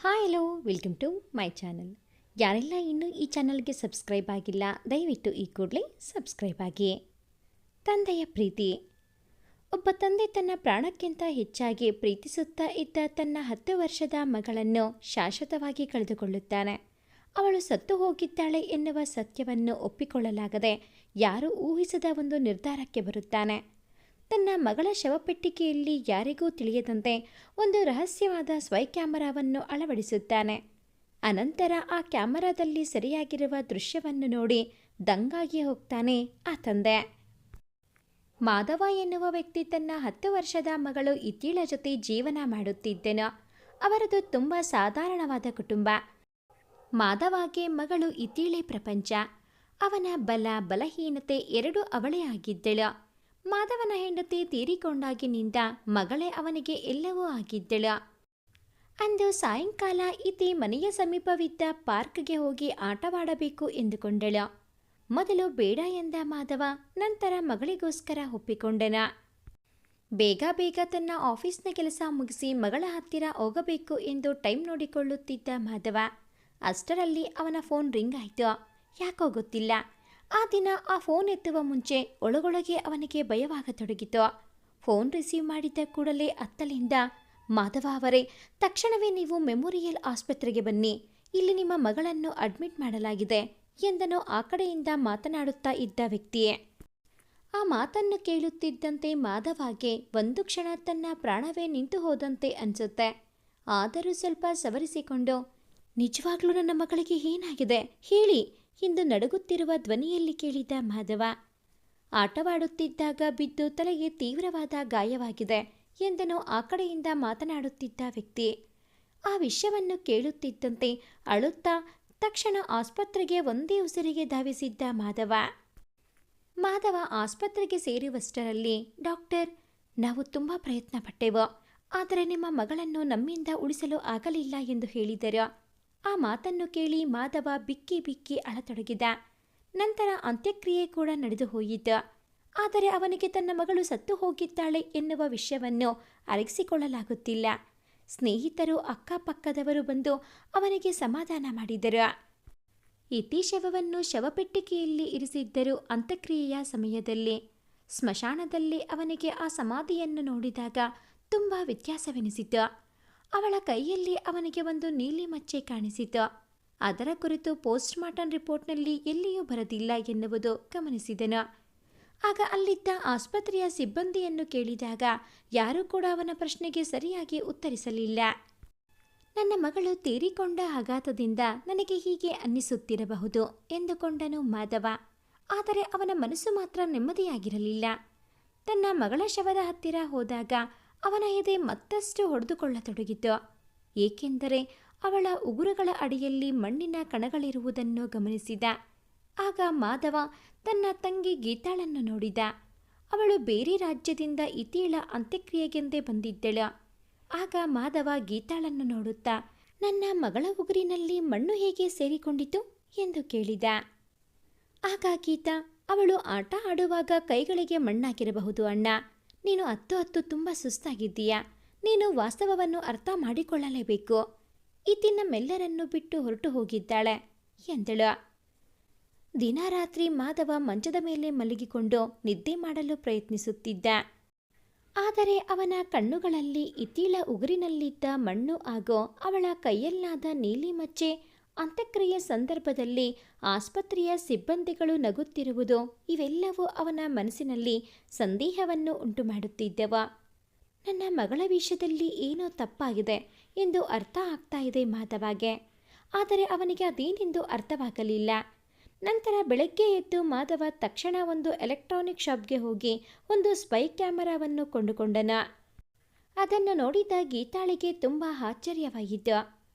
Hi hello welcome to my channel. ಯಾರೆಲ್ಲ ಇನ್ನೂ ಈ ಚಾನಲ್ಗೆ ಸಬ್ಸ್ಕ್ರೈಬ್ ಆಗಿಲ್ಲ ದಯವಿಟ್ಟು ಈ ಕೂಡಲೇ ಸಬ್ಸ್ಕ್ರೈಬ್ ಆಗಿ. ತಂದೆಯ ಪ್ರೀತಿ. ಒಬ್ಬ ತಂದೆ ತನ್ನ ಪ್ರಾಣಕ್ಕಿಂತ ಹೆಚ್ಚಾಗಿ ಪ್ರೀತಿಸುತ್ತಾ ಇದ್ದ ತನ್ನ 10 ವರ್ಷದ ಮಗಳನ್ನು ಶಾಶ್ವತವಾಗಿ ಕಳೆದುಕೊಳ್ಳುತ್ತಾನೆ. ಅವಳು ಸತ್ತು ಹೋಗಿದ್ದಾಳೆ ಎನ್ನುವ ಸತ್ಯವನ್ನು ಒಪ್ಪಿಕೊಳ್ಳಲಾಗದೆ ಯಾರೂ ಊಹಿಸದ ಒಂದು ನಿರ್ಧಾರಕ್ಕೆ ಬರುತ್ತಾನೆ. ತನ್ನ ಮಗಳ ಶವಪೆಟ್ಟಿಗೆಯಲ್ಲಿ ಯಾರಿಗೂ ತಿಳಿಯದಂತೆ ಒಂದು ರಹಸ್ಯವಾದ ಸ್ವೈ ಕ್ಯಾಮರಾವನ್ನು ಅಳವಡಿಸುತ್ತಾನೆ. ಅನಂತರ ಆ ಕ್ಯಾಮರಾದಲ್ಲಿ ಸರಿಯಾಗಿರುವ ದೃಶ್ಯವನ್ನು ನೋಡಿ ದಂಗಾಗಿ ಹೋಗ್ತಾನೆ ಆ ತಂದೆ. ಮಾಧವ ಎನ್ನುವ ವ್ಯಕ್ತಿ ತನ್ನ 10 ವರ್ಷದ ಮಗಳು ಇತೀಳ ಜೊತೆ ಜೀವನ ಮಾಡುತ್ತಿದ್ದನು. ಅವರದು ತುಂಬ ಸಾಧಾರಣವಾದ ಕುಟುಂಬ. ಮಾಧವಗೆ ಮಗಳು ಇತೀಳೆ ಪ್ರಪಂಚ. ಅವನ ಬಲಹೀನತೆ ಎರಡೂ ಅವಳೇ ಆಗಿದ್ದಳು. ಮಾಧವನ ಹೆಂಡತಿ ತೀರಿಕೊಂಡಾಗಿನಿಂದ ಮಗಳೇ ಅವನಿಗೆ ಎಲ್ಲವೂ ಆಗಿದ್ದಳು. ಅಂದು ಸಾಯಂಕಾಲ ಇತಿ ಮನೆಯ ಸಮೀಪವಿದ್ದ ಪಾರ್ಕ್ಗೆ ಹೋಗಿ ಆಟವಾಡಬೇಕು ಎಂದುಕೊಂಡಳು. ಮೊದಲು ಬೇಡ ಎಂದ ಮಾಧವ ನಂತರ ಮಗಳಿಗೋಸ್ಕರ ಒಪ್ಪಿಕೊಂಡನ. ಬೇಗ ತನ್ನ ಆಫೀಸ್ನ ಕೆಲಸ ಮುಗಿಸಿ ಮಗಳ ಹತ್ತಿರ ಹೋಗಬೇಕು ಎಂದು ಟೈಮ್ ನೋಡಿಕೊಳ್ಳುತ್ತಿದ್ದ ಮಾಧವ ಅಷ್ಟರಲ್ಲಿ ಅವನ ಫೋನ್ ರಿಂಗ್ ಆಯಿತು. ಯಾಕೋ ಗೊತ್ತಿಲ್ಲ, ಆ ದಿನ ಆ ಫೋನ್ ಎತ್ತುವ ಮುಂಚೆ ಒಳಗೊಳಗೆ ಅವನಿಗೆ ಭಯವಾಗತೊಡಗಿತು. ಫೋನ್ ರಿಸೀವ್ ಮಾಡಿದ ಕೂಡಲೇ ಅತ್ತಲಿಂದ, ಮಾಧವ ಅವರೇ, ತಕ್ಷಣವೇ ನೀವು ಮೆಮೋರಿಯಲ್ ಆಸ್ಪತ್ರೆಗೆ ಬನ್ನಿ, ಇಲ್ಲಿ ನಿಮ್ಮ ಮಗಳನ್ನು ಅಡ್ಮಿಟ್ ಮಾಡಲಾಗಿದೆ ಎಂದನು ಆ ಕಡೆಯಿಂದ ಮಾತನಾಡುತ್ತಾ ಇದ್ದ ವ್ಯಕ್ತಿಯೇ. ಆ ಮಾತನ್ನು ಕೇಳುತ್ತಿದ್ದಂತೆ ಮಾಧವಗೆ ಒಂದು ಕ್ಷಣ ತನ್ನ ಪ್ರಾಣವೇ ನಿಂತು ಹೋದಂತೆ ಅನಿಸುತ್ತೆ. ಆದರೂ ಸ್ವಲ್ಪ ಸವರಿಸಿಕೊಂಡು, ನಿಜವಾಗ್ಲೂ ನನ್ನ ಮಗಳಿಗೆ ಏನಾಗಿದೆ ಹೇಳಿ ಎಂದು ನಡುಗುತ್ತಿರುವ ಧ್ವನಿಯಲ್ಲಿ ಕೇಳಿದ ಮಾಧವ. ಆಟವಾಡುತ್ತಿದ್ದಾಗ ಬಿದ್ದು ತಲೆಗೆ ತೀವ್ರವಾದ ಗಾಯವಾಗಿದೆ ಎಂದನು ಆ ಕಡೆಯಿಂದ ಮಾತನಾಡುತ್ತಿದ್ದ ವ್ಯಕ್ತಿ. ಆ ವಿಷಯವನ್ನು ಕೇಳುತ್ತಿದ್ದಂತೆ ಅಳುತ್ತಾ ತಕ್ಷಣ ಆಸ್ಪತ್ರೆಗೆ ಒಂದೇ ಉಸಿರಿಗೆ ಧಾವಿಸಿದ್ದ ಮಾಧವ ಆಸ್ಪತ್ರೆಗೆ ಸೇರುವಷ್ಟರಲ್ಲಿ, ಡಾಕ್ಟರ್, ನಾವು ತುಂಬ ಪ್ರಯತ್ನ ಪಟ್ಟೆವು, ಆದರೆ ನಿಮ್ಮ ಮಗಳನ್ನು ನಮ್ಮಿಂದ ಉಳಿಸಲು ಆಗಲಿಲ್ಲ ಎಂದು ಹೇಳಿದರು. ಆ ಮಾತನ್ನು ಕೇಳಿ ಮಾಧವ ಬಿಕ್ಕಿ ಅಳತೊಡಗಿದ. ನಂತರ ಅಂತ್ಯಕ್ರಿಯೆ ಕೂಡ ನಡೆದು ಹೋಯಿತು. ಆದರೆ ಅವನಿಗೆ ತನ್ನ ಮಗಳು ಸತ್ತು ಹೋಗಿದ್ದಾಳೆ ಎನ್ನುವ ವಿಷಯವನ್ನು ಅರಗಿಸಿಕೊಳ್ಳಲಾಗುತ್ತಿಲ್ಲ. ಸ್ನೇಹಿತರು ಅಕ್ಕಪಕ್ಕದವರು ಬಂದು ಅವನಿಗೆ ಸಮಾಧಾನ ಮಾಡಿದರು. ಇತಿ ಶವವನ್ನು ಶವಪೆಟ್ಟಿಗೆಯಲ್ಲಿ ಇರಿಸಿದ್ದರು. ಅಂತ್ಯಕ್ರಿಯೆಯ ಸಮಯದಲ್ಲಿ ಸ್ಮಶಾನದಲ್ಲಿ ಅವನಿಗೆ ಆ ಸಮಾಧಿಯನ್ನು ನೋಡಿದಾಗ ತುಂಬ ವ್ಯತ್ಯಾಸವೆನಿಸಿತು. ಅವಳ ಕೈಯಲ್ಲಿ ಅವನಿಗೆ ಒಂದು ನೀಲಿ ಮಚ್ಚೆ ಕಾಣಿಸಿತು. ಅದರ ಕುರಿತು ಪೋಸ್ಟ್ ಮಾರ್ಟಮ್ ರಿಪೋರ್ಟ್ನಲ್ಲಿ ಎಲ್ಲಿಯೂ ಬರದಿಲ್ಲ ಎನ್ನುವುದು ಗಮನಿಸಿದನು. ಆಗ ಅಲ್ಲಿದ್ದ ಆಸ್ಪತ್ರೆಯ ಸಿಬ್ಬಂದಿಯನ್ನು ಕೇಳಿದಾಗ ಯಾರೂ ಕೂಡ ಅವನ ಪ್ರಶ್ನೆಗೆ ಸರಿಯಾಗಿ ಉತ್ತರಿಸಲಿಲ್ಲ. ನನ್ನ ಮಗಳು ತೀರಿಕೊಂಡ ಆಘಾತದಿಂದ ನನಗೆ ಹೀಗೆ ಅನ್ನಿಸುತ್ತಿರಬಹುದು ಎಂದುಕೊಂಡನು ಮಾಧವ. ಆದರೆ ಅವನ ಮನಸ್ಸು ಮಾತ್ರ ನೆಮ್ಮದಿಯಾಗಿರಲಿಲ್ಲ. ತನ್ನ ಮಗಳ ಶವದ ಹತ್ತಿರ ಹೋದಾಗ ಅವನ ಎದೆ ಮತ್ತಷ್ಟು ಹೊಡೆದುಕೊಳ್ಳತೊಡಗಿತು. ಏಕೆಂದರೆ ಅವಳ ಉಗುರುಗಳ ಅಡಿಯಲ್ಲಿ ಮಣ್ಣಿನ ಕಣಗಳಿರುವುದನ್ನು ಗಮನಿಸಿದ. ಆಗ ಮಾಧವ ತನ್ನ ತಂಗಿ ಗೀತಾಳನ್ನು ನೋಡಿದ. ಅವಳು ಬೇರೆ ರಾಜ್ಯದಿಂದ ಇತೀಳ ಅಂತ್ಯಕ್ರಿಯೆಗೆಂದೇ ಬಂದಿದ್ದಳು. ಆಗ ಮಾಧವ ಗೀತಾಳನ್ನು ನೋಡುತ್ತಾ, ನನ್ನ ಮಗಳ ಉಗುರಿನಲ್ಲಿ ಮಣ್ಣು ಹೇಗೆ ಸೇರಿಕೊಂಡಿತು ಎಂದು ಕೇಳಿದ. ಆಗ ಗೀತಾ, ಅವಳು ಆಟ ಆಡುವಾಗ ಕೈಗಳಿಗೆ ಮಣ್ಣಾಗಿರಬಹುದು ಅಣ್ಣ. ನೀನು ಹತ್ತು ತುಂಬ ಸುಸ್ತಾಗಿದ್ದೀಯಾ. ನೀನು ವಾಸ್ತವವನ್ನು ಅರ್ಥ ಮಾಡಿಕೊಳ್ಳಲೇಬೇಕು. ಇತಿ ನಮ್ಮೆಲ್ಲರನ್ನು ಬಿಟ್ಟು ಹೊರಟು ಹೋಗಿದ್ದಾಳೆ ಎಂದಳು. ದಿನ ರಾತ್ರಿ ಮಾಧವ ಮಂಚದ ಮೇಲೆ ಮಲಗಿಕೊಂಡು ನಿದ್ದೆ ಮಾಡಲು ಪ್ರಯತ್ನಿಸುತ್ತಿದ್ದ. ಆದರೆ ಅವನ ಕಣ್ಣುಗಳಲ್ಲಿ ಇತೀಳ ಉಗುರಿನಲ್ಲಿದ್ದ ಮಣ್ಣು ಹಾಗೂ ಅವಳ ಕೈಯಲ್ಲಾದ ನೀಲಿ ಮಚ್ಚೆ, ಅಂತ್ಯಕ್ರಿಯೆ ಸಂದರ್ಭದಲ್ಲಿ ಆಸ್ಪತ್ರೆಯ ಸಿಬ್ಬಂದಿಗಳು ನಗುತ್ತಿರುವುದು, ಇವೆಲ್ಲವೂ ಅವನ ಮನಸ್ಸಿನಲ್ಲಿ ಸಂದೇಹವನ್ನು ಉಂಟುಮಾಡುತ್ತಿದ್ದವು. ನನ್ನ ಮಗಳ ವಿಷಯದಲ್ಲಿ ಏನೋ ತಪ್ಪಾಗಿದೆ ಎಂದು ಅರ್ಥ ಆಗ್ತಾ ಇದೆ ಮಾಧವಗೆ. ಆದರೆ ಅವನಿಗೆ ಅದೇನೆಂದು ಅರ್ಥವಾಗಲಿಲ್ಲ. ನಂತರ ಬೆಳಗ್ಗೆ ಎದ್ದು ಮಾಧವ ತಕ್ಷಣ ಒಂದು ಎಲೆಕ್ಟ್ರಾನಿಕ್ ಶಾಪ್ಗೆ ಹೋಗಿ ಒಂದು ಸ್ಪೈ ಕ್ಯಾಮರಾವನ್ನು ಕೊಂಡುಕೊಂಡನ. ಅದನ್ನು ನೋಡಿದ ಗೀತಾಳಿಗೆ ತುಂಬ ಆಶ್ಚರ್ಯವಾಯಿತು.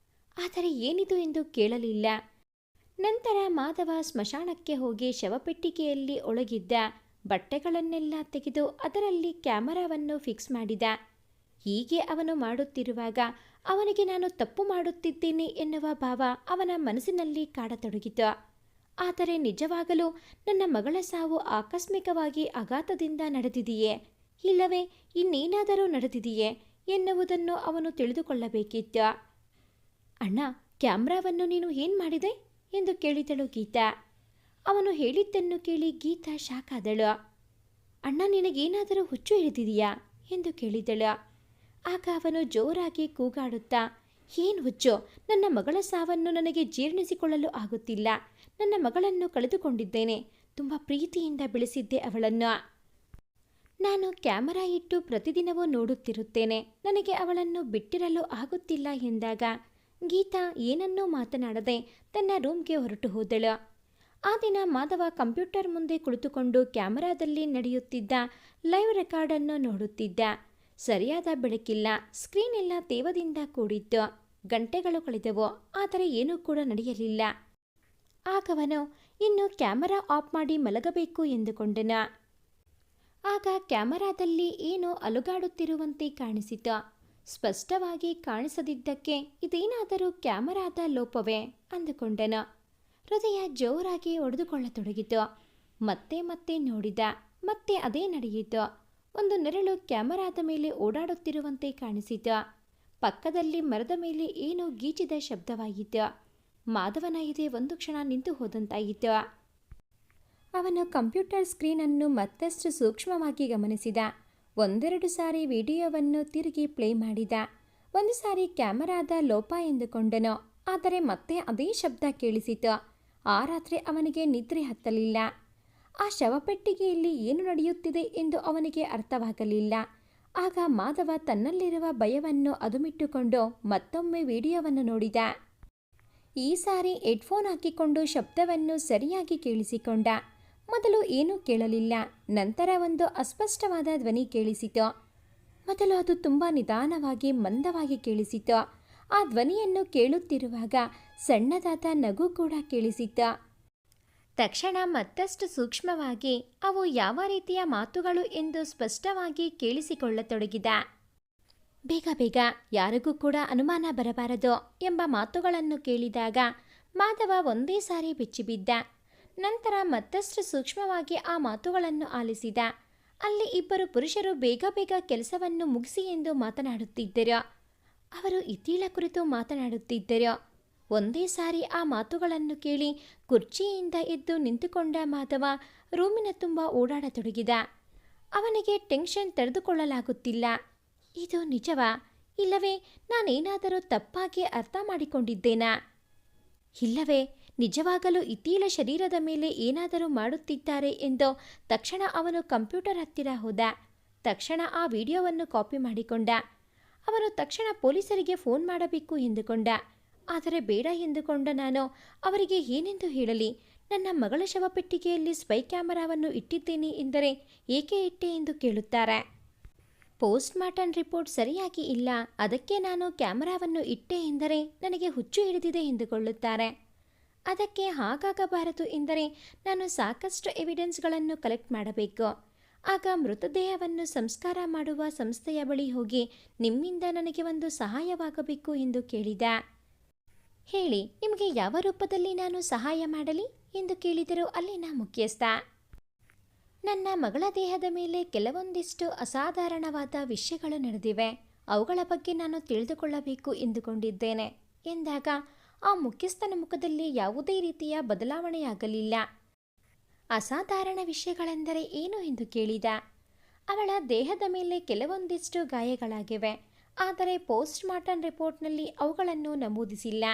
ಆದರೆ ಏನಿದು ಎಂದು ಕೇಳಲಿಲ್ಲ. ನಂತರ ಮಾಧವ ಸ್ಮಶಾನಕ್ಕೆ ಹೋಗಿ ಶವಪೆಟ್ಟಿಗೆಯಲ್ಲಿ ಒಳಗಿದ್ದ ಬಟ್ಟೆಗಳನ್ನೆಲ್ಲ ತೆಗೆದು ಅದರಲ್ಲಿ ಕ್ಯಾಮರಾವನ್ನು ಫಿಕ್ಸ್ ಮಾಡಿದ. ಹೀಗೆ ಅವನು ಮಾಡುತ್ತಿರುವಾಗ ಅವನಿಗೆ ನಾನು ತಪ್ಪು ಮಾಡುತ್ತಿದ್ದೇನೆ ಎನ್ನುವ ಭಾವ ಅವನ ಮನಸ್ಸಿನಲ್ಲಿ ಕಾಡತೊಡಗಿತು. ಆದರೆ ನಿಜವಾಗಲೂ ನನ್ನ ಮಗಳ ಸಾವು ಆಕಸ್ಮಿಕವಾಗಿ ಆಘಾತದಿಂದ ನಡೆದಿದೆಯೇ, ಇಲ್ಲವೇ ಇನ್ನೇನಾದರೂ ನಡೆದಿದೆಯೇ ಎನ್ನುವುದನ್ನು ಅವನು ತಿಳಿದುಕೊಳ್ಳಬೇಕಿತ್ತು. ಅಣ್ಣ, ಕ್ಯಾಮ್ರಾವನ್ನು ನೀನು ಏನು ಮಾಡಿದೆ ಎಂದು ಕೇಳಿದಳು ಗೀತಾ. ಅವನು ಹೇಳಿದ್ದನ್ನು ಕೇಳಿ ಗೀತಾ ಶಾಕ್ ಆದಳು. ಅಣ್ಣ, ನಿನಗೇನಾದರೂ ಹುಚ್ಚು ಹಿಡಿದಿದೆಯಾ ಎಂದು ಕೇಳಿದಳು. ಆಗ ಅವನು ಜೋರಾಗಿ ಕೂಗಾಡುತ್ತಾ, ಏನು ಹುಚ್ಚು? ನನ್ನ ಮಗಳ ಸಾವನ್ನು ನನಗೆ ಜೀರ್ಣಿಸಿಕೊಳ್ಳಲು ಆಗುತ್ತಿಲ್ಲ. ನನ್ನ ಮಗಳನ್ನು ಕಳೆದುಕೊಂಡಿದ್ದೇನೆ. ತುಂಬ ಪ್ರೀತಿಯಿಂದ ಬೆಳೆಸಿದ್ದೆ ಅವಳನ್ನು. ನಾನು ಕ್ಯಾಮರಾ ಇಟ್ಟು ಪ್ರತಿದಿನವೂ ನೋಡುತ್ತಿರುತ್ತೇನೆ. ನನಗೆ ಅವಳನ್ನು ಬಿಟ್ಟಿರಲು ಆಗುತ್ತಿಲ್ಲ ಎಂದಾಗ ಗೀತಾ ಏನನ್ನೂ ಮಾತನಾಡದೆ ತನ್ನ ರೂಮ್ಗೆ ಹೊರಟು ಹೋದಳು. ಆ ದಿನ ಮಾಧವ ಕಂಪ್ಯೂಟರ್ ಮುಂದೆ ಕುಳಿತುಕೊಂಡು ಕ್ಯಾಮರಾದಲ್ಲಿ ನಡೆಯುತ್ತಿದ್ದ ಲೈವ್ ರೆಕಾರ್ಡನ್ನು ನೋಡುತ್ತಿದ್ದ. ಸರಿಯಾದ ಬೆಳಕಿಲ್ಲ, ಸ್ಕ್ರೀನ್ ಎಲ್ಲ ತೇವದಿಂದ ಕೂಡಿತ್ತು. ಗಂಟೆಗಳು ಕಳೆದವು, ಆದರೆ ಏನೂ ಕೂಡ ನಡೆಯಲಿಲ್ಲ. ಆಗವನು ಇನ್ನು ಕ್ಯಾಮರಾ ಆಫ್ ಮಾಡಿ ಮಲಗಬೇಕು ಎಂದುಕೊಂಡನು. ಆಗ ಕ್ಯಾಮರಾದಲ್ಲಿ ಏನೋ ಅಲುಗಾಡುತ್ತಿರುವಂತೆ ಕಾಣಿಸಿತು. ಸ್ಪಷ್ಟವಾಗಿ ಕಾಣಿಸದಿದ್ದಕ್ಕೆ ಇದೇನಾದರೂ ಕ್ಯಾಮರಾದ ಲೋಪವೇ ಅಂದುಕೊಂಡನು. ಹೃದಯ ಜೋರಾಗಿ ಒಡೆದುಕೊಳ್ಳತೊಡಗಿತು. ಮತ್ತೆ ಮತ್ತೆ ನೋಡಿದ. ಮತ್ತೆ ಅದೇ ನಡೆಯಿತು. ಒಂದು ನೆರಳು ಕ್ಯಾಮರಾದ ಮೇಲೆ ಓಡಾಡುತ್ತಿರುವಂತೆ ಕಾಣಿಸಿತು. ಪಕ್ಕದಲ್ಲಿ ಮರದ ಮೇಲೆ ಏನೋ ಗೀಚಿದ ಶಬ್ದವಾಯಿತು. ಮಾಧವನ ಎದೆ ಒಂದು ಕ್ಷಣ ನಿಂತು ಹೋದಂತಾಯಿತು. ಅವನು ಕಂಪ್ಯೂಟರ್ ಸ್ಕ್ರೀನನ್ನು ಮತ್ತಷ್ಟು ಸೂಕ್ಷ್ಮವಾಗಿ ಗಮನಿಸಿದ. ಒಂದೆರಡು ಸಾರಿ ವಿಡಿಯೋವನ್ನು ತಿರುಗಿ ಪ್ಲೇ ಮಾಡಿದ. ಒಂದು ಸಾರಿ ಕ್ಯಾಮರಾದ ಲೋಪ ಎಂದುಕೊಂಡನು. ಆದರೆ ಮತ್ತೆ ಅದೇ ಶಬ್ದ ಕೇಳಿಸಿತು. ಆ ರಾತ್ರಿ ಅವನಿಗೆ ನಿದ್ರೆ ಹತ್ತಲಿಲ್ಲ. ಆ ಶವಪೆಟ್ಟಿಗೆಯಲ್ಲಿ ಏನು ನಡೆಯುತ್ತಿದೆ ಎಂದು ಅವನಿಗೆ ಅರ್ಥವಾಗಲಿಲ್ಲ. ಆಗ ಮಾಧವ ತನ್ನಲ್ಲಿರುವ ಭಯವನ್ನು ಅದುಮಿಟ್ಟುಕೊಂಡು ಮತ್ತೊಮ್ಮೆ ವಿಡಿಯೋವನ್ನು ನೋಡಿದ. ಈ ಸಾರಿ ಹೆಡ್ಫೋನ್ ಹಾಕಿಕೊಂಡು ಶಬ್ದವನ್ನು ಸರಿಯಾಗಿ ಕೇಳಿಸಿಕೊಂಡ. ಮೊದಲು ಏನೂ ಕೇಳಲಿಲ್ಲ. ನಂತರ ಒಂದು ಅಸ್ಪಷ್ಟವಾದ ಧ್ವನಿ ಕೇಳಿಸಿತು. ಮೊದಲು ಅದು ತುಂಬ ನಿಧಾನವಾಗಿ ಮಂದವಾಗಿ ಕೇಳಿಸಿತು. ಆ ಧ್ವನಿಯನ್ನು ಕೇಳುತ್ತಿರುವಾಗ ಸಣ್ಣದಾದ ನಗು ಕೂಡ ಕೇಳಿಸಿತು. ತಕ್ಷಣ ಮತ್ತಷ್ಟು ಸೂಕ್ಷ್ಮವಾಗಿ ಅವು ಯಾವ ರೀತಿಯ ಮಾತುಗಳು ಎಂದು ಸ್ಪಷ್ಟವಾಗಿ ಕೇಳಿಸಿಕೊಳ್ಳತೊಡಗಿದ. ಬೇಗ ಬೇಗ, ಯಾರಿಗೂ ಕೂಡ ಅನುಮಾನ ಬರಬಾರದು ಎಂಬ ಮಾತುಗಳನ್ನು ಕೇಳಿದಾಗ ಮಾಧವ ಒಂದೇ ಸಾರಿ ಬೆಚ್ಚಿಬಿದ್ದ. ನಂತರ ಮತ್ತಷ್ಟು ಸೂಕ್ಷ್ಮವಾಗಿ ಆ ಮಾತುಗಳನ್ನು ಆಲಿಸಿದ. ಅಲ್ಲಿ ಇಬ್ಬರು ಪುರುಷರು ಬೇಗ ಬೇಗ ಕೆಲಸವನ್ನು ಮುಗಿಸಿ ಎಂದು ಮಾತನಾಡುತ್ತಿದ್ದರು. ಅವರು ಇತೀಳ ಕುರಿತು ಮಾತನಾಡುತ್ತಿದ್ದರು. ಒಂದೇ ಸಾರಿ ಆ ಮಾತುಗಳನ್ನು ಕೇಳಿ ಕುರ್ಚಿಯಿಂದ ಎದ್ದು ನಿಂತುಕೊಂಡ ಮಾಧವ ರೂಮಿನ ತುಂಬ ಓಡಾಡತೊಡಗಿದ. ಅವನಿಗೆ ಟೆನ್ಷನ್ ತಡೆದುಕೊಳ್ಳಲಾಗುತ್ತಿಲ್ಲ. ಇದು ನಿಜವಾ? ಇಲ್ಲವೇ ನಾನೇನಾದರೂ ತಪ್ಪಾಗಿ ಅರ್ಥ ಮಾಡಿಕೊಂಡಿದ್ದೇನಾ? ಇಲ್ಲವೇ ನಿಜವಾಗಲೂ ಇತೀಲ ಶರೀರದ ಮೇಲೆ ಏನಾದರೂ ಮಾಡುತ್ತಿದ್ದಾರೆ ಎಂದು ತಕ್ಷಣ ಅವನು ಕಂಪ್ಯೂಟರ್ ಹತ್ತಿರ ಹೋದ. ತಕ್ಷಣ ಆ ವಿಡಿಯೋವನ್ನು ಕಾಪಿ ಮಾಡಿಕೊಂಡ. ಅವನು ತಕ್ಷಣ ಪೊಲೀಸರಿಗೆ ಫೋನ್ ಮಾಡಬೇಕು ಎಂದುಕೊಂಡ. ಆದರೆ ಬೇಡ ಎಂದುಕೊಂಡ ನಾನು ಅವರಿಗೆ ಏನೆಂದು ಹೇಳಲಿ? ನನ್ನ ಮಗಳ ಶವಪೆಟ್ಟಿಗೆಯಲ್ಲಿ ಸ್ಪೈ ಕ್ಯಾಮರಾವನ್ನು ಇಟ್ಟಿದ್ದೇನೆ ಎಂದರೆ ಏಕೆ ಇಟ್ಟೆ ಎಂದು ಕೇಳುತ್ತಾರೆ. ಪೋಸ್ಟ್ ಮಾರ್ಟಮ್ ರಿಪೋರ್ಟ್ ಸರಿಯಾಗಿ ಇಲ್ಲ, ಅದಕ್ಕೆ ನಾನು ಕ್ಯಾಮರಾವನ್ನು ಇಟ್ಟೆ ಎಂದರೆ ನನಗೆ ಹುಚ್ಚು ಹಿಡಿದಿದೆ ಎಂದುಕೊಳ್ಳುತ್ತಾರೆ. ಅದಕ್ಕೆ ಹಾಗಾಗಬಾರದು ಎಂದರೆ ನಾನು ಸಾಕಷ್ಟು ಎವಿಡೆನ್ಸ್ಗಳನ್ನು ಕಲೆಕ್ಟ್ ಮಾಡಬೇಕು. ಆಗ ಮೃತದೇಹವನ್ನು ಸಂಸ್ಕಾರ ಮಾಡುವ ಸಂಸ್ಥೆಯ ಬಳಿ ಹೋಗಿ ನಿಮ್ಮಿಂದ ನನಗೆ ಒಂದು ಸಹಾಯವಾಗಬೇಕು ಎಂದು ಕೇಳಿದ. ಹೇಳಿ, ನಿಮಗೆ ಯಾವ ರೂಪದಲ್ಲಿ ನಾನು ಸಹಾಯ ಮಾಡಲಿ ಎಂದು ಕೇಳಿದರು ಅಲ್ಲಿನ ಮುಖ್ಯಸ್ಥ. ನನ್ನ ಮಗಳ ದೇಹದ ಮೇಲೆ ಕೆಲವೊಂದಿಷ್ಟು ಅಸಾಧಾರಣವಾದ ವಿಷಯಗಳು ನಡೆದಿವೆ. ಅವುಗಳ ಬಗ್ಗೆ ನಾನು ತಿಳಿದುಕೊಳ್ಳಬೇಕು ಎಂದುಕೊಂಡಿದ್ದೇನೆ ಎಂದಾಗ ಆ ಮುಖ್ಯಸ್ಥನ ಮುಖದಲ್ಲಿ ಯಾವುದೇ ರೀತಿಯ ಬದಲಾವಣೆಯಾಗಲಿಲ್ಲ. ಅಸಾಧಾರಣ ವಿಷಯಗಳೆಂದರೆ ಏನು ಎಂದು ಕೇಳಿದ. ಅವಳ ದೇಹದ ಮೇಲೆ ಕೆಲವೊಂದಿಷ್ಟು ಗಾಯಗಳಾಗಿವೆ, ಆದರೆ ಪೋಸ್ಟ್ ಮಾರ್ಟಮ್ ರಿಪೋರ್ಟ್ನಲ್ಲಿ ಅವುಗಳನ್ನು ನಮೂದಿಸಿಲ್ಲ.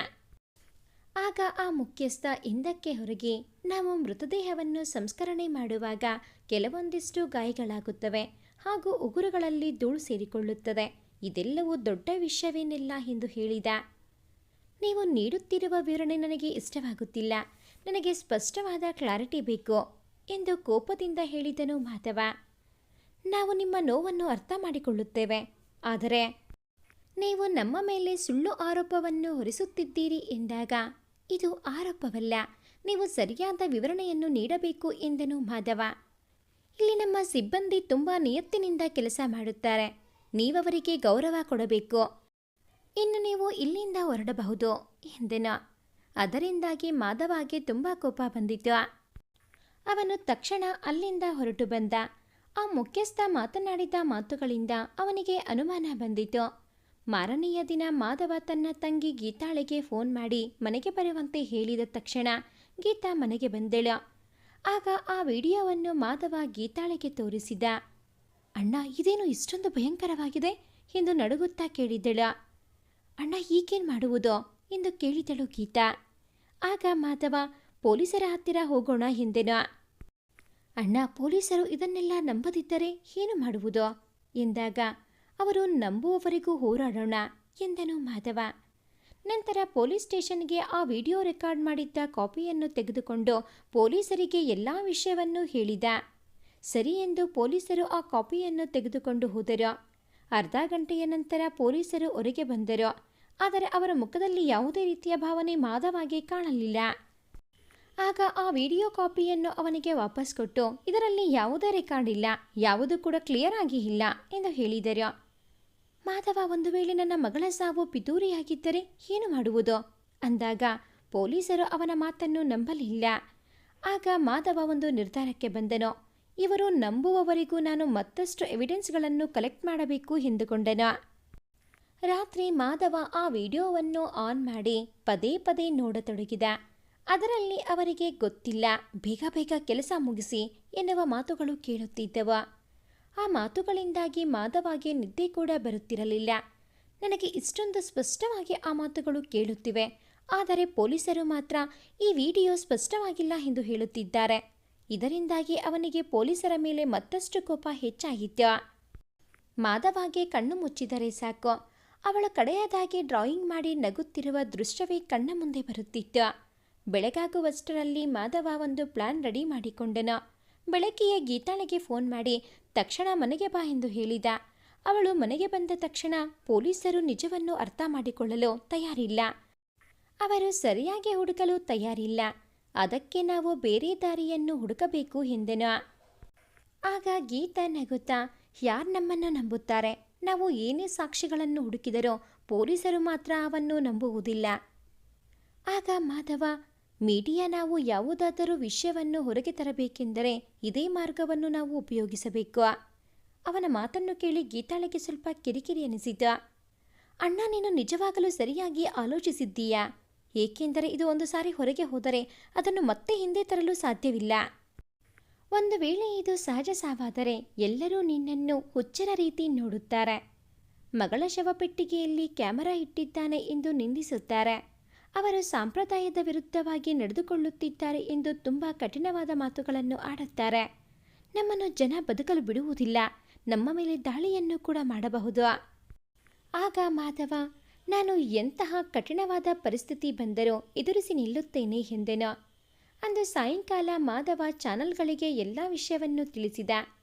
ಆಗ ಆ ಮುಖ್ಯಸ್ಥ ಹಿಂದಕ್ಕೆ ಹೊರಗಿ, ನಾವು ಮೃತದೇಹವನ್ನು ಸಂಸ್ಕರಣೆ ಮಾಡುವಾಗ ಕೆಲವೊಂದಿಷ್ಟು ಗಾಯಗಳಾಗುತ್ತವೆ ಹಾಗೂ ಉಗುರುಗಳಲ್ಲಿ ಧೂಳು ಸೇರಿಕೊಳ್ಳುತ್ತದೆ. ಇದೆಲ್ಲವೂ ದೊಡ್ಡ ವಿಷಯವೇನಿಲ್ಲ ಎಂದು ಹೇಳಿದ. ನೀವು ನೀಡುತ್ತಿರುವ ವಿವರಣೆ ನನಗೆ ಇಷ್ಟವಾಗುತ್ತಿಲ್ಲ. ನನಗೆ ಸ್ಪಷ್ಟವಾದ ಕ್ಲಾರಿಟಿ ಬೇಕು ಎಂದು ಕೋಪದಿಂದ ಹೇಳಿದನು ಮಾಧವ. ನಾವು ನಿಮ್ಮ ನೋವನ್ನು ಅರ್ಥ ಮಾಡಿಕೊಳ್ಳುತ್ತೇವೆ, ಆದರೆ ನೀವು ನಮ್ಮ ಮೇಲೆ ಸುಳ್ಳು ಆರೋಪವನ್ನು ಹೊರಿಸುತ್ತಿದ್ದೀರಿ ಎಂದಾಗ ಇದು ಆರೋಪವಲ್ಲ, ನೀವು ಸರಿಯಾದ ವಿವರಣೆಯನ್ನು ನೀಡಬೇಕು ಎಂದನು ಮಾಧವ. ಇಲ್ಲಿ ನಮ್ಮ ಸಿಬ್ಬಂದಿ ತುಂಬ ನಿಯತ್ತಿನಿಂದ ಕೆಲಸ ಮಾಡುತ್ತಾರೆ, ನೀವವರಿಗೆ ಗೌರವ ಕೊಡಬೇಕು. ಇನ್ನು ನೀವು ಇಲ್ಲಿಂದ ಹೊರಡಬಹುದು ಎಂದನು. ಅದರಿಂದಾಗಿ ಮಾಧವಗೆ ತುಂಬ ಕೋಪ ಬಂದಿತು. ಅವನು ತಕ್ಷಣ ಅಲ್ಲಿಂದ ಹೊರಟು ಬಂದ. ಆ ಮುಖ್ಯಸ್ಥ ಮಾತನಾಡಿದ ಮಾತುಗಳಿಂದ ಅವನಿಗೆ ಅನುಮಾನ ಬಂದಿತು. ಮಾರನೆಯ ದಿನ ಮಾಧವ ತನ್ನ ತಂಗಿ ಗೀತಾಳಿಗೆ ಫೋನ್ ಮಾಡಿ ಮನೆಗೆ ಬರುವಂತೆ ಹೇಳಿದ ತಕ್ಷಣ ಗೀತಾ ಮನೆಗೆ ಬಂದಳು. ಆಗ ಆ ವಿಡಿಯೋವನ್ನು ಮಾಧವ ಗೀತಾಳಿಗೆ ತೋರಿಸಿದ. ಅಣ್ಣ, ಇದೇನು ಇಷ್ಟೊಂದು ಭಯಂಕರವಾಗಿದೆ ಎಂದು ನಡುಗುತ್ತಾ ಕೇಳಿದಳು. ಅಣ್ಣ, ಈಗೇನು ಮಾಡುವುದು ಎಂದು ಕೇಳಿದಳು ಗೀತಾ. ಆಗ ಮಾಧವ ಪೊಲೀಸರ ಹತ್ತಿರ ಹೋಗೋಣ ಎಂದೆನು. ಅಣ್ಣ, ಪೊಲೀಸರು ಇದನ್ನೆಲ್ಲ ನಂಬದಿದ್ದರೆ ಏನು ಮಾಡುವುದು ಎಂದಾಗ ಅವರು ನಂಬುವವರೆಗೂ ಹೋರಾಡೋಣ ಎಂದನು ಮಾಧವ. ನಂತರ ಪೊಲೀಸ್ ಸ್ಟೇಷನ್ಗೆ ಆ ವಿಡಿಯೋ ರೆಕಾರ್ಡ್ ಮಾಡಿದ್ದ ಕಾಪಿಯನ್ನು ತೆಗೆದುಕೊಂಡು ಪೊಲೀಸರಿಗೆ ಎಲ್ಲ ವಿಷಯವನ್ನು ಹೇಳಿದ. ಸರಿ ಎಂದು ಪೊಲೀಸರು ಆ ಕಾಪಿಯನ್ನು ತೆಗೆದುಕೊಂಡು ಹೋದರು. ಅರ್ಧ ಗಂಟೆಯ ನಂತರ ಪೊಲೀಸರು ಹೊರಗೆ ಬಂದರು. ಆದರೆ ಅವರ ಮುಖದಲ್ಲಿ ಯಾವುದೇ ರೀತಿಯ ಭಾವನೆ ಮಾಧವಗೆ ಕಾಣಲಿಲ್ಲ. ಆಗ ಆ ವಿಡಿಯೋ ಕಾಪಿಯನ್ನು ಅವನಿಗೆ ವಾಪಸ್ ಕೊಟ್ಟು, ಇದರಲ್ಲಿ ಯಾವುದೇ ರೆಕಾರ್ಡ್ ಇಲ್ಲ, ಯಾವುದೂ ಕೂಡ ಕ್ಲಿಯರ್ ಆಗಿ ಇಲ್ಲ ಎಂದು ಹೇಳಿದರು. ಮಾಧವ, ಒಂದು ವೇಳೆ ನನ್ನ ಮಗಳ ಸಾವು ಪಿತೂರಿಯಾಗಿದ್ದರೆ ಏನು ಮಾಡುವುದು ಅಂದಾಗ ಪೊಲೀಸರು ಅವನ ಮಾತನ್ನು ನಂಬಲಿಲ್ಲ. ಆಗ ಮಾಧವ ಒಂದು ನಿರ್ಧಾರಕ್ಕೆ ಬಂದನು. ಇವರು ನಂಬುವವರೆಗೂ ನಾನು ಮತ್ತಷ್ಟು ಎವಿಡೆನ್ಸ್ಗಳನ್ನು ಕಲೆಕ್ಟ್ ಮಾಡಬೇಕು ಎಂದುಕೊಂಡನು. ರಾತ್ರಿ ಮಾಧವ ಆ ವಿಡಿಯೋವನ್ನು ಆನ್ ಮಾಡಿ ಪದೇ ಪದೇ ನೋಡತೊಡಗಿದ. ಅದರಲ್ಲಿ ಅವರಿಗೆ ಗೊತ್ತಿಲ್ಲ, ಬೇಗ ಬೇಗ ಕೆಲಸ ಮುಗಿಸಿ ಎನ್ನುವ ಮಾತುಗಳು ಕೇಳುತ್ತಿದ್ದವು. ಆ ಮಾತುಗಳಿಂದಾಗಿ ಮಾಧವಗೆ ನಿದ್ದೆ ಕೂಡ ಬರುತ್ತಿರಲಿಲ್ಲ. ನನಗೆ ಇಷ್ಟೊಂದು ಸ್ಪಷ್ಟವಾಗಿ ಆ ಮಾತುಗಳು ಕೇಳುತ್ತಿವೆ, ಆದರೆ ಪೊಲೀಸರು ಮಾತ್ರ ಈ ವಿಡಿಯೋ ಸ್ಪಷ್ಟವಾಗಿಲ್ಲ ಎಂದು ಹೇಳುತ್ತಿದ್ದಾರೆ. ಇದರಿಂದಾಗಿ ಅವನಿಗೆ ಪೊಲೀಸರ ಮೇಲೆ ಮತ್ತಷ್ಟು ಕೋಪ ಹೆಚ್ಚಾಗಿತ್ತು. ಮಾಧವಗೆ ಕಣ್ಣು ಮುಚ್ಚಿದರೆ ಸಾಕು, ಅವಳ ಕಡೆಯದಾಗಿ ಡ್ರಾಯಿಂಗ್ ಮಾಡಿ ನಗುತ್ತಿರುವ ದೃಶ್ಯವೇ ಕಣ್ಣ ಮುಂದೆ ಬರುತ್ತಿತ್ತು. ಬೆಳಗಾಗುವಷ್ಟರಲ್ಲಿ ಮಾಧವ ಒಂದು ಪ್ಲಾನ್ ರೆಡಿ ಮಾಡಿಕೊಂಡನು. ಬೆಳಗ್ಗೆಯೇ ಗೀತಾಳಿಗೆ ಫೋನ್ ಮಾಡಿ ತಕ್ಷಣ ಮನೆಗೆ ಬಾ ಎಂದು ಹೇಳಿದ. ಅವಳು ಮನೆಗೆ ಬಂದ ತಕ್ಷಣ ಪೊಲೀಸರು ನಿಜವನ್ನು ಅರ್ಥ ಮಾಡಿಕೊಳ್ಳಲು ತಯಾರಿಲ್ಲ. ಅವರು ಸರಿಯಾಗಿ ಹುಡುಕಲು ತಯಾರಿಲ್ಲ. ಅದಕ್ಕೆ ನಾವು ಬೇರೆ ದಾರಿಯನ್ನು ಹುಡುಕಬೇಕು ಎಂದೆನು. ಆಗ ಗೀತಾ ನಗುತ್ತಾ, ಯಾರು ನಮ್ಮನ್ನು ನಂಬುತ್ತಾರೆ? ನಾವು ಏನೇ ಸಾಕ್ಷಿಗಳನ್ನು ಹುಡುಕಿದರೋ ಪೊಲೀಸರು ಮಾತ್ರ ಅವನ್ನು ನಂಬುವುದಿಲ್ಲ. ಆಗ ಮಾಧವ, ಮೀಡಿಯಾ ನಾವು ಯಾವುದಾದರೂ ವಿಷಯವನ್ನು ಹೊರಗೆ ತರಬೇಕೆಂದರೆ ಇದೇ ಮಾರ್ಗವನ್ನು ನಾವು ಉಪಯೋಗಿಸಬೇಕು. ಅವನ ಮಾತನ್ನು ಕೇಳಿ ಗೀತಾಳಿಗೆ ಸ್ವಲ್ಪ ಕಿರಿಕಿರಿ ಅನಿಸಿದ. ಅಣ್ಣ, ನೀನು ನಿಜವಾಗಲೂ ಸರಿಯಾಗಿ ಆಲೋಚಿಸಿದ್ದೀಯಾ? ಏಕೆಂದರೆ ಇದು ಒಂದು ಸಾರಿ ಹೊರಗೆ ಹೋದರೆ ಅದನ್ನು ಮತ್ತೆ ಹಿಂದೆ ತರಲು ಸಾಧ್ಯವಿಲ್ಲ. ಒಂದು ವೇಳೆ ಇದು ಸಹಜ ಸಾವಾದರೆ ಎಲ್ಲರೂ ನಿನ್ನನ್ನು ಹುಚ್ಚರ ರೀತಿ ನೋಡುತ್ತಾರೆ. ಮಗಳ ಶವಪೆಟ್ಟಿಗೆಯಲ್ಲಿ ಕ್ಯಾಮೆರಾ ಇಟ್ಟಿದ್ದಾನೆ ಎಂದು ನಿಂದಿಸುತ್ತಾರೆ. ಅವರು ಸಂಪ್ರದಾಯದ ವಿರುದ್ಧವಾಗಿ ನಡೆದುಕೊಳ್ಳುತ್ತಿದ್ದಾರೆ ಎಂದು ತುಂಬ ಕಠಿಣವಾದ ಮಾತುಗಳನ್ನು ಆಡುತ್ತಾರೆ. ನಮ್ಮನ್ನು ಜನ ಬದುಕಲು ಬಿಡುವುದಿಲ್ಲ, ನಮ್ಮ ಮೇಲೆ ದಾಳಿಯನ್ನು ಕೂಡ ಮಾಡಬಹುದು. ಆಗ ಮಾಧವ, ನಾನು ಎಂತಹ ಕಠಿಣವಾದ ಪರಿಸ್ಥಿತಿ ಬಂದರೂ ಎದುರಿಸಿ ನಿಲ್ಲುತ್ತೇನೆ ಎಂದೆನು. ಅಂದು ಸಾಯಂಕಾಲ ಮಾಧವ ಚಾನಲ್ಗಳಿಗೆ ಎಲ್ಲ ವಿಷಯವನ್ನು ತಿಳಿಸಿದ.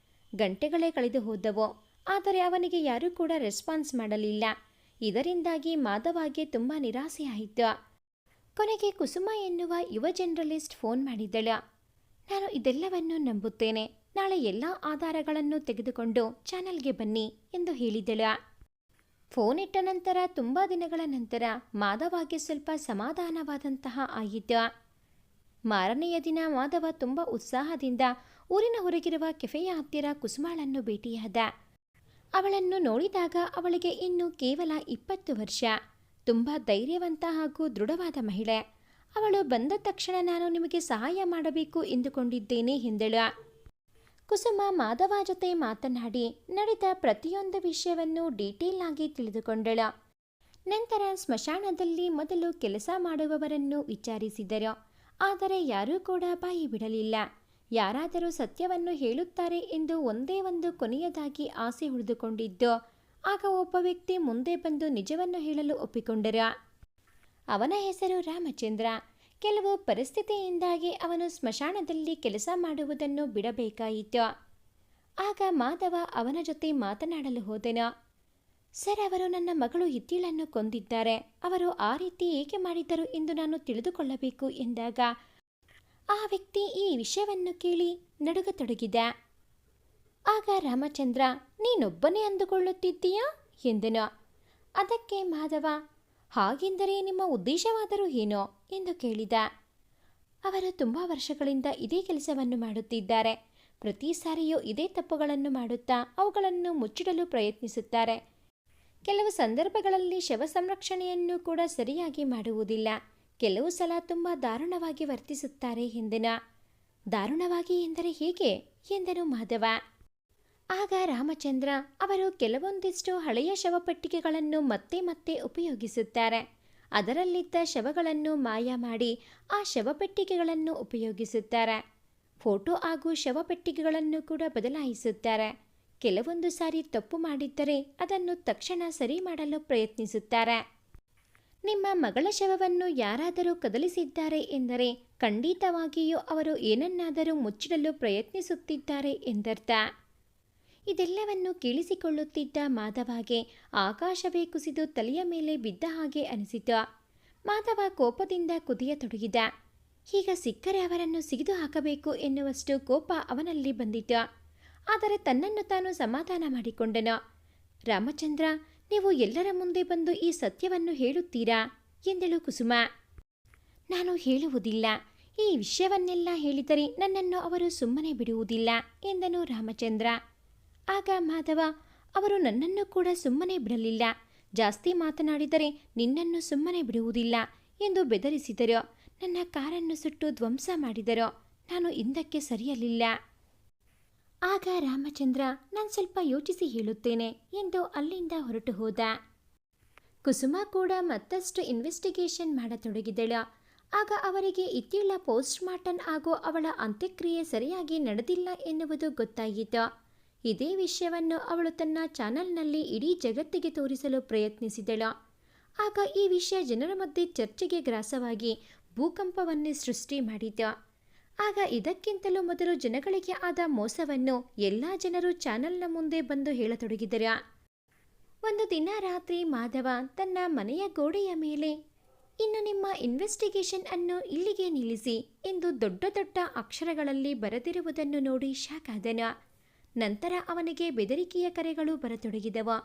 ಗಂಟೆಗಳೇ ಕಳೆದು ಹೋದವು, ಆದರೆ ಅವನಿಗೆ ಯಾರೂ ಕೂಡ ರೆಸ್ಪಾನ್ಸ್ ಮಾಡಲಿಲ್ಲ. ಇದರಿಂದಾಗಿ ಮಾಧವಗೆ ತುಂಬ ನಿರಾಸೆಯಾಯಿತು. ಕೊನೆಗೆ ಕುಸುಮ ಎನ್ನುವ ಯುವ ಜರ್ನಲಿಸ್ಟ್ ಫೋನ್ ಮಾಡಿದಳು. ನಾನು ಇದೆಲ್ಲವನ್ನು ನಂಬುತ್ತೇನೆ, ನಾಳೆ ಎಲ್ಲ ಆಧಾರಗಳನ್ನು ತೆಗೆದುಕೊಂಡು ಚಾನಲ್ಗೆ ಬನ್ನಿ ಎಂದು ಹೇಳಿದಳು. ಫೋನ್ ಇಟ್ಟ ನಂತರ ತುಂಬ ದಿನಗಳ ನಂತರ ಮಾಧವಗೆ ಸ್ವಲ್ಪ ಸಮಾಧಾನವಾದಂತಹ ಆಯಿತು. ಮಾರನೆಯ ದಿನ ಮಾಧವ ತುಂಬ ಉತ್ಸಾಹದಿಂದ ಊರಿನ ಹೊರಗಿರುವ ಕೆಫೆಯ ಹತ್ತಿರ ಕುಸುಮಾಳನ್ನು ಭೇಟಿಯಾದ. ಅವಳನ್ನು ನೋಡಿದಾಗ ಅವಳಿಗೆ ಇನ್ನು ಕೇವಲ 20 ವರ್ಷ. ತುಂಬ ಧೈರ್ಯವಂತ ಹಾಗೂ ದೃಢವಾದ ಮಹಿಳೆ. ಅವಳು ಬಂದ ತಕ್ಷಣ ನಾನು ನಿಮಗೆ ಸಹಾಯ ಮಾಡಬೇಕು ಎಂದುಕೊಂಡಿದ್ದೇನೆ ಎಂದಳು. ಕುಸುಮ ಮಾಧವ ಜೊತೆ ಮಾತನಾಡಿ ನಡೆದ ಪ್ರತಿಯೊಂದು ವಿಷಯವನ್ನು ಡೀಟೇಲ್ ಆಗಿ ತಿಳಿದುಕೊಂಡಳು. ನಂತರ ಸ್ಮಶಾನದಲ್ಲಿ ಮೊದಲು ಕೆಲಸ ಮಾಡುವವರನ್ನು ವಿಚಾರಿಸಿದರು. ಆದರೆ ಯಾರೂ ಕೂಡ ಬಾಯಿ ಬಿಡಲಿಲ್ಲ. ಯಾರಾದರೂ ಸತ್ಯವನ್ನು ಹೇಳುತ್ತಾರೆ ಎಂದು ಒಂದೇ ಒಂದು ಕೊನೆಯದಾಗಿ ಆಸೆ ಉಳಿದುಕೊಂಡಿದ್ದು. ಆಗ ಒಬ್ಬ ವ್ಯಕ್ತಿ ಮುಂದೆ ಬಂದು ನಿಜವನ್ನು ಹೇಳಲು ಒಪ್ಪಿಕೊಂಡರು. ಅವನ ಹೆಸರು ರಾಮಚಂದ್ರ. ಕೆಲವು ಪರಿಸ್ಥಿತಿಯಿಂದಾಗಿ ಅವನು ಸ್ಮಶಾನದಲ್ಲಿ ಕೆಲಸ ಮಾಡುವುದನ್ನು ಬಿಡಬೇಕಾಯಿತು. ಆಗ ಮಾಧವ ಅವನ ಜೊತೆ ಮಾತನಾಡಲು ಹೋದನು. ಸರ್, ಅವರು ನನ್ನ ಮಗಳು ಇತ್ತಿಳನ್ನು ಕೊಂದಿದ್ದಾರೆ. ಅವರು ಆ ರೀತಿ ಏಕೆ ಮಾಡಿದರು ಎಂದು ನಾನು ತಿಳಿದುಕೊಳ್ಳಬೇಕು ಎಂದಾಗ ಆ ವ್ಯಕ್ತಿ ಈ ವಿಷಯವನ್ನು ಕೇಳಿ ನಡುಗತೊಡಗಿದ. ಆಗ ರಾಮಚಂದ್ರ, ನೀನೊಬ್ಬನೇ ಅಂದುಕೊಳ್ಳುತ್ತಿದ್ದೀಯಾ ಎಂದನು. ಅದಕ್ಕೆ ಮಾಧವ, ಹಾಗೆಂದರೆ ನಿಮ್ಮ ಉದ್ದೇಶವಾದರೂ ಏನೋ ಎಂದು ಕೇಳಿದ. ಅವರು ತುಂಬ ವರ್ಷಗಳಿಂದ ಇದೇ ಕೆಲಸವನ್ನು ಮಾಡುತ್ತಿದ್ದಾರೆ. ಪ್ರತಿ ಸಾರಿಯೂ ಇದೇ ತಪ್ಪುಗಳನ್ನು ಮಾಡುತ್ತಾ ಅವುಗಳನ್ನು ಮುಚ್ಚಿಡಲು ಪ್ರಯತ್ನಿಸುತ್ತಾರೆ. ಕೆಲವು ಸಂದರ್ಭಗಳಲ್ಲಿ ಶವ ಸಂರಕ್ಷಣೆಯನ್ನು ಕೂಡ ಸರಿಯಾಗಿ ಮಾಡುವುದಿಲ್ಲ. ಕೆಲವು ಸಲ ತುಂಬ ದಾರುಣವಾಗಿ ವರ್ತಿಸುತ್ತಾರೆ ಎಂದನ. ದಾರುಣವಾಗಿ ಎಂದರೆ ಹೇಗೆ ಎಂದನು ಮಾಧವ. ಆಗ ರಾಮಚಂದ್ರ ಅವರು ಕೆಲವೊಂದಿಷ್ಟು ಹಳೆಯ ಶವಪೆಟ್ಟಿಗೆಗಳನ್ನು ಮತ್ತೆ ಮತ್ತೆ ಉಪಯೋಗಿಸುತ್ತಾರೆ. ಅದರಲ್ಲಿದ್ದ ಶವಗಳನ್ನು ಮಾಯ ಮಾಡಿ ಆ ಶವಪೆಟ್ಟಿಗೆಗಳನ್ನು ಉಪಯೋಗಿಸುತ್ತಾರೆ. ಫೋಟೋ ಹಾಗೂ ಶವಪೆಟ್ಟಿಗೆಗಳನ್ನು ಕೂಡ ಬದಲಾಯಿಸುತ್ತಾರೆ. ಕೆಲವೊಂದು ಸಾರಿ ತಪ್ಪು ಮಾಡಿದ್ದರೆ ಅದನ್ನು ತಕ್ಷಣ ಸರಿ ಮಾಡಲು ಪ್ರಯತ್ನಿಸುತ್ತಾರೆ. ನಿಮ್ಮ ಮಗಳ ಶವವನ್ನು ಯಾರಾದರೂ ಕದಲಿಸಿದ್ದಾರೆ ಎಂದರೆ ಖಂಡಿತವಾಗಿಯೂ ಅವರು ಏನನ್ನಾದರೂ ಮುಚ್ಚಿಡಲು ಪ್ರಯತ್ನಿಸುತ್ತಿದ್ದಾರೆ ಎಂದರ್ಥ. ಇದೆಲ್ಲವನ್ನು ಕೇಳಿಸಿಕೊಳ್ಳುತ್ತಿದ್ದ ಮಾಧವಗೆ ಆಕಾಶವೇ ಕುಸಿದು ತಲೆಯ ಮೇಲೆ ಬಿದ್ದ ಹಾಗೆ ಅನಿಸಿತು. ಮಾಧವ ಕೋಪದಿಂದ ಕುದಿಯತೊಡಗಿದ. ಈಗ ಸಿಕ್ಕರೆ ಅವರನ್ನು ಸಿಗಿದು ಹಾಕಬೇಕು ಎನ್ನುವಷ್ಟು ಕೋಪ ಅವನಲ್ಲಿ ಬಂದಿತು. ಆದರೆ ತನ್ನನ್ನು ತಾನು ಸಮಾಧಾನ ಮಾಡಿಕೊಂಡನು. ರಾಮಚಂದ್ರ, ನೀವು ಎಲ್ಲರ ಮುಂದೆ ಬಂದು ಈ ಸತ್ಯವನ್ನು ಹೇಳುತ್ತೀರಾ ಎಂದಳು ಕುಸುಮ. ನಾನು ಹೇಳುವುದಿಲ್ಲ. ಈ ವಿಷಯವನ್ನೆಲ್ಲ ಹೇಳಿದರೆ ನನ್ನನ್ನು ಅವರು ಸುಮ್ಮನೆ ಬಿಡುವುದಿಲ್ಲ ಎಂದನು ರಾಮಚಂದ್ರ. ಆಗ ಮಾಧವ, ಅವರು ನನ್ನನ್ನು ಕೂಡ ಸುಮ್ಮನೆ ಬಿಡಲಿಲ್ಲ. ಜಾಸ್ತಿ ಮಾತನಾಡಿದರೆ ನಿನ್ನನ್ನು ಸುಮ್ಮನೆ ಬಿಡುವುದಿಲ್ಲ ಎಂದು ಬೆದರಿಸಿದರು. ನನ್ನ ಕಾರನ್ನು ಸುಟ್ಟು ಧ್ವಂಸ ಮಾಡಿದರು. ನಾನು ಹಿಂದಕ್ಕೆ ಸರಿಯಲಿಲ್ಲ. ಆಗ ರಾಮಚಂದ್ರ, ನಾನು ಸ್ವಲ್ಪ ಯೋಚಿಸಿ ಹೇಳುತ್ತೇನೆ ಎಂದು ಅಲ್ಲಿಂದ ಹೊರಟು ಹೋದ. ಕುಸುಮ ಕೂಡ ಮತ್ತಷ್ಟು ಇನ್ವೆಸ್ಟಿಗೇಷನ್ ಮಾಡತೊಡಗಿದಳು. ಆಗ ಅವರಿಗೆ ಇತ್ತೀಳ ಪೋಸ್ಟ್ ಮಾರ್ಟಮ್ ಹಾಗೂ ಅವಳ ಅಂತ್ಯಕ್ರಿಯೆ ಸರಿಯಾಗಿ ನಡೆದಿಲ್ಲ ಎನ್ನುವುದು ಗೊತ್ತಾಯಿತು. ಇದೇ ವಿಷಯವನ್ನು ಅವಳು ತನ್ನ ಚಾನಲ್ನಲ್ಲಿ ಇಡೀ ಜಗತ್ತಿಗೆ ತೋರಿಸಲು ಪ್ರಯತ್ನಿಸಿದಳು. ಆಗ ಈ ವಿಷಯ ಜನರ ಮಧ್ಯೆ ಚರ್ಚೆಗೆ ಗ್ರಾಸವಾಗಿ ಭೂಕಂಪವನ್ನೇ ಸೃಷ್ಟಿ ಮಾಡಿತು. ಆಗ ಇದಕ್ಕಿಂತಲೂ ಮೊದಲು ಜನಗಳಿಗೆ ಆದ ಮೋಸವನ್ನು ಎಲ್ಲ ಜನರು ಚಾನಲ್ನ ಮುಂದೆ ಬಂದು ಹೇಳತೊಡಗಿದರು. ಒಂದು ದಿನ ರಾತ್ರಿ ಮಾಧವ ತನ್ನ ಮನೆಯ ಗೋಡೆಯ ಮೇಲೆ, ಇನ್ನು ನಿಮ್ಮ ಇನ್ವೆಸ್ಟಿಗೇಷನ್ ಅನ್ನು ಇಲ್ಲಿಗೆ ನಿಲ್ಲಿಸಿ ಎಂದು ದೊಡ್ಡ ದೊಡ್ಡ ಅಕ್ಷರಗಳಲ್ಲಿ ಬರೆದಿರುವುದನ್ನು ನೋಡಿ ಶಾಕ್ ಆದನು. ನಂತರ ಅವನಿಗೆ ಬೆದರಿಕೆಯ ಕರೆಗಳು ಬರತೊಡಗಿದವು.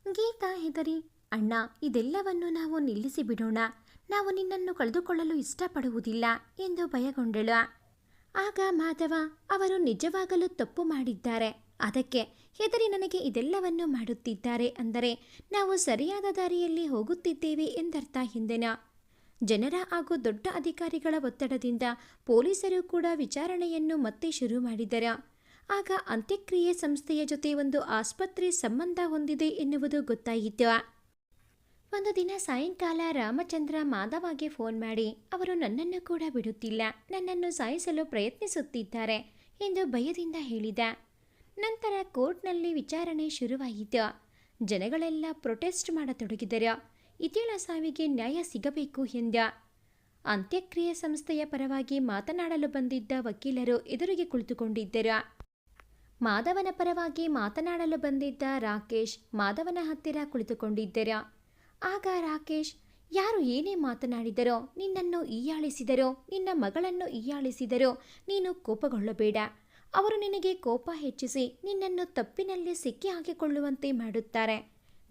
ಗೀತಾ ಹೆದರಿ, ಅಣ್ಣ, ಇದೆಲ್ಲವನ್ನು ನಾವು ನಿಲ್ಲಿಸಿ ಬಿಡೋಣ. ನಾವು ನಿನ್ನನ್ನು ಕಳೆದುಕೊಳ್ಳಲು ಇಷ್ಟಪಡುವುದಿಲ್ಲ ಎಂದು ಭಯಗೊಂಡಳು. ಆಗ ಮಾಧವ, ಅವರು ನಿಜವಾಗಲೂ ತಪ್ಪು ಮಾಡಿದ್ದಾರೆ. ಅದಕ್ಕೆ ಹೆದರಿ ನನಗೆ ಇದೆಲ್ಲವನ್ನು ಮಾಡುತ್ತಿದ್ದಾರೆ ಅಂದರೆ ನಾವು ಸರಿಯಾದ ದಾರಿಯಲ್ಲಿ ಹೋಗುತ್ತಿದ್ದೇವೆ ಎಂದರ್ಥ ಎಂದೆನು. ಜನರ ಹಾಗೂ ದೊಡ್ಡ ಅಧಿಕಾರಿಗಳ ಒತ್ತಡದಿಂದ ಪೊಲೀಸರು ಕೂಡ ವಿಚಾರಣೆಯನ್ನು ಮತ್ತೆ ಶುರು ಮಾಡಿದರು. ಆಗ ಅಂತ್ಯಕ್ರಿಯೆ ಸಂಸ್ಥೆಯ ಜೊತೆ ಒಂದು ಆಸ್ಪತ್ರೆ ಸಂಬಂಧ ಹೊಂದಿದೆ ಎನ್ನುವುದು ಗೊತ್ತಾಯಿತು. ಒಂದು ದಿನ ಸಾಯಂಕಾಲ ರಾಮಚಂದ್ರ ಮಾಧವಗೆ ಫೋನ್ ಮಾಡಿ, ಅವರು ನನ್ನನ್ನು ಕೂಡ ಬಿಡುತ್ತಿಲ್ಲ, ನನ್ನನ್ನು ಸಾಯಿಸಲು ಪ್ರಯತ್ನಿಸುತ್ತಿದ್ದಾರೆ ಎಂದು ಭಯದಿಂದ ಹೇಳಿದ. ನಂತರ ಕೋರ್ಟ್ನಲ್ಲಿ ವಿಚಾರಣೆ ಶುರುವಾಯಿತು. ಜನಗಳೆಲ್ಲ ಪ್ರೊಟೆಸ್ಟ್ ಮಾಡತೊಡಗಿದರು. ಇತಿಳ ಸಾವಿಗೆ ನ್ಯಾಯ ಸಿಗಬೇಕು ಎಂದ. ಅಂತ್ಯಕ್ರಿಯೆ ಸಂಸ್ಥೆಯ ಪರವಾಗಿ ಮಾತನಾಡಲು ಬಂದಿದ್ದ ವಕೀಲರು ಎದುರಿಗೆ ಕುಳಿತುಕೊಂಡಿದ್ದರು. ಮಾಧವನ ಪರವಾಗಿ ಮಾತನಾಡಲು ಬಂದಿದ್ದ ರಾಕೇಶ್ ಮಾಧವನ ಹತ್ತಿರ ಕುಳಿತುಕೊಂಡಿದ್ದರು. ಆಗ ರಾಕೇಶ್, ಯಾರು ಏನೇ ಮಾತನಾಡಿದರೋ, ನಿನ್ನನ್ನು ಹೀಯಾಳಿಸಿದರೋ, ನಿನ್ನ ಮಗಳನ್ನು ಹೀಯಾಳಿಸಿದರೋ ನೀನು ಕೋಪಗೊಳ್ಳಬೇಡ. ಅವರು ನಿನಗೆ ಕೋಪ ಹೆಚ್ಚಿಸಿ ನಿನ್ನನ್ನು ತಪ್ಪಿನಲ್ಲಿ ಸಿಕ್ಕಿ ಹಾಕಿಕೊಳ್ಳುವಂತೆ ಮಾಡುತ್ತಾರೆ.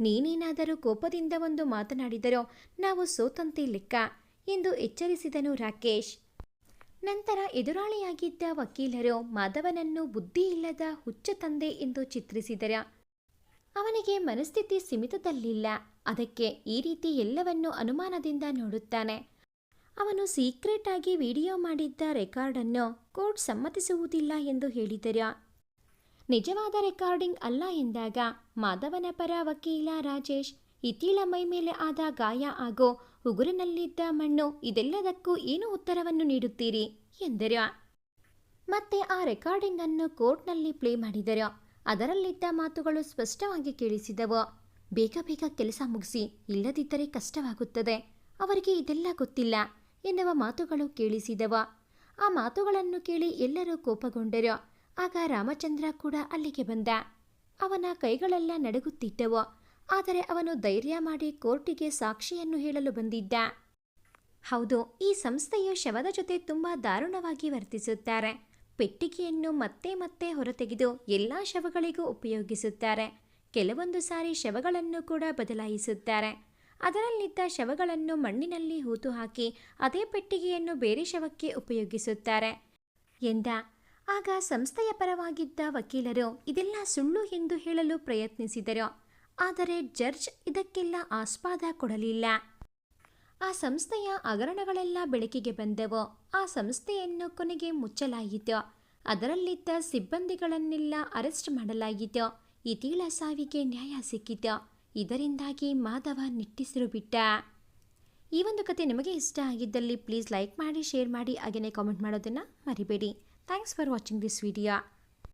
ನೀನೇನಾದರೂ ಕೋಪದಿಂದ ಒಂದು ಮಾತನಾಡಿದರೋ ನಾವು ಸೋತಂತೆ ಲೆಕ್ಕ ಎಂದು ಎಚ್ಚರಿಸಿದನು ರಾಕೇಶ್. ನಂತರ ಎದುರಾಳಿಯಾಗಿದ್ದ ವಕೀಲರು ಮಾಧವನನ್ನು ಬುದ್ಧಿಯಿಲ್ಲದ ಹುಚ್ಚ ತಂದೆ ಎಂದು ಚಿತ್ರಿಸಿದರು. ಅವನಿಗೆ ಮನಸ್ಥಿತಿ ಸೀಮಿತದಲ್ಲಿಲ್ಲ. ಅದಕ್ಕೆ ಈ ರೀತಿ ಎಲ್ಲವನ್ನೂ ಅನುಮಾನದಿಂದ ನೋಡುತ್ತಾನೆ. ಅವನು ಸೀಕ್ರೆಟ್ ಆಗಿ ವಿಡಿಯೋ ಮಾಡಿದ್ದ ರೆಕಾರ್ಡನ್ನು ಕೋರ್ಟ್ ಸಮ್ಮತಿಸುವುದಿಲ್ಲ ಎಂದು ಹೇಳಿದರು. ನಿಜವಾದ ರೆಕಾರ್ಡಿಂಗ್ ಅಲ್ಲ ಎಂದಾಗ ಮಾಧವನ ಪರ ವಕೀಲ ರಾಜೇಶ್, ಇತೀಳ ಮೈ ಮೇಲೆ ಆದ ಗಾಯ ಹಾಗೂ ಉಗುರಿನಲ್ಲಿದ್ದ ಮಣ್ಣು, ಇದೆಲ್ಲದಕ್ಕೂ ಏನು ಉತ್ತರವನ್ನು ನೀಡುತ್ತೀರಿ ಎಂದರು. ಮತ್ತೆ ಆ ರೆಕಾರ್ಡಿಂಗ್ ಅನ್ನು ಕೋರ್ಟ್ನಲ್ಲಿ ಪ್ಲೇ ಮಾಡಿದರು. ಅದರಲ್ಲಿದ್ದ ಮಾತುಗಳು ಸ್ಪಷ್ಟವಾಗಿ ಕೇಳಿಸಿದವು. ಬೇಗ ಬೇಗ ಕೆಲಸ ಮುಗಿಸಿ, ಇಲ್ಲದಿದ್ದರೆ ಕಷ್ಟವಾಗುತ್ತದೆ, ಅವರಿಗೆ ಇದೆಲ್ಲ ಗೊತ್ತಿಲ್ಲ ಎನ್ನುವ ಮಾತುಗಳು ಕೇಳಿಸಿದವು. ಆ ಮಾತುಗಳನ್ನು ಕೇಳಿ ಎಲ್ಲರೂ ಕೋಪಗೊಂಡರು. ಆಗ ರಾಮಚಂದ್ರ ಕೂಡ ಅಲ್ಲಿಗೆ ಬಂದ. ಅವನ ಕೈಗಳೆಲ್ಲ ನಡುಗುತ್ತಿದ್ದವು. ಆದರೆ ಅವನು ಧೈರ್ಯ ಮಾಡಿ ಕೋರ್ಟಿಗೆ ಸಾಕ್ಷಿಯನ್ನು ಹೇಳಲು ಬಂದಿದ್ದ. ಹೌದು, ಈ ಸಂಸ್ಥೆಯು ಶವದ ಜೊತೆ ತುಂಬ ದಾರುಣವಾಗಿ ವರ್ತಿಸುತ್ತಾರೆ. ಪೆಟ್ಟಿಗೆಯನ್ನು ಮತ್ತೆ ಮತ್ತೆ ಹೊರತೆಗೆದು ಎಲ್ಲ ಶವಗಳಿಗೂ ಉಪಯೋಗಿಸುತ್ತಾರೆ. ಕೆಲವೊಂದು ಸಾರಿ ಶವಗಳನ್ನು ಕೂಡ ಬದಲಾಯಿಸುತ್ತಾರೆ. ಅದರಲ್ಲಿದ್ದ ಶವಗಳನ್ನು ಮಣ್ಣಿನಲ್ಲಿ ಹೂತು ಹಾಕಿ ಅದೇ ಪೆಟ್ಟಿಗೆಯನ್ನು ಬೇರೆ ಶವಕ್ಕೆ ಉಪಯೋಗಿಸುತ್ತಾರೆ ಎಂದ. ಆಗ ಸಂಸ್ಥೆಯ ಪರವಾಗಿದ್ದ ವಕೀಲರು ಇದೆಲ್ಲ ಸುಳ್ಳು ಎಂದು ಹೇಳಲು ಪ್ರಯತ್ನಿಸಿದರು. ಆದರೆ ಜಡ್ಜ್ ಇದಕ್ಕೆಲ್ಲ ಆಸ್ಪದ ಕೊಡಲಿಲ್ಲ. ಆ ಸಂಸ್ಥೆಯ ಹಗರಣಗಳೆಲ್ಲ ಬೆಳಕಿಗೆ ಬಂದವು. ಆ ಸಂಸ್ಥೆಯನ್ನು ಕೊನೆಗೆ ಮುಚ್ಚಲಾಯಿತು. ಅದರಲ್ಲಿದ್ದ ಸಿಬ್ಬಂದಿಗಳನ್ನೆಲ್ಲ ಅರೆಸ್ಟ್ ಮಾಡಲಾಯಿತು. ಇತೀಳ ಸಾವಿಗೆ ನ್ಯಾಯ ಸಿಕ್ಕಿತು. ಇದರಿಂದಾಗಿ ಮಾಧವ ನಿಟ್ಟುಸಿರು ಬಿಟ್ಟ. ಈ ಒಂದು ಕತೆ ನಿಮಗೆ ಇಷ್ಟ ಆಗಿದ್ದಲ್ಲಿ ಪ್ಲೀಸ್ ಲೈಕ್ ಮಾಡಿ, ಶೇರ್ ಮಾಡಿ, ಹಾಗೆಯೇ ಕಾಮೆಂಟ್ ಮಾಡೋದನ್ನು ಮರಿಬೇಡಿ. Thanks for watching this video.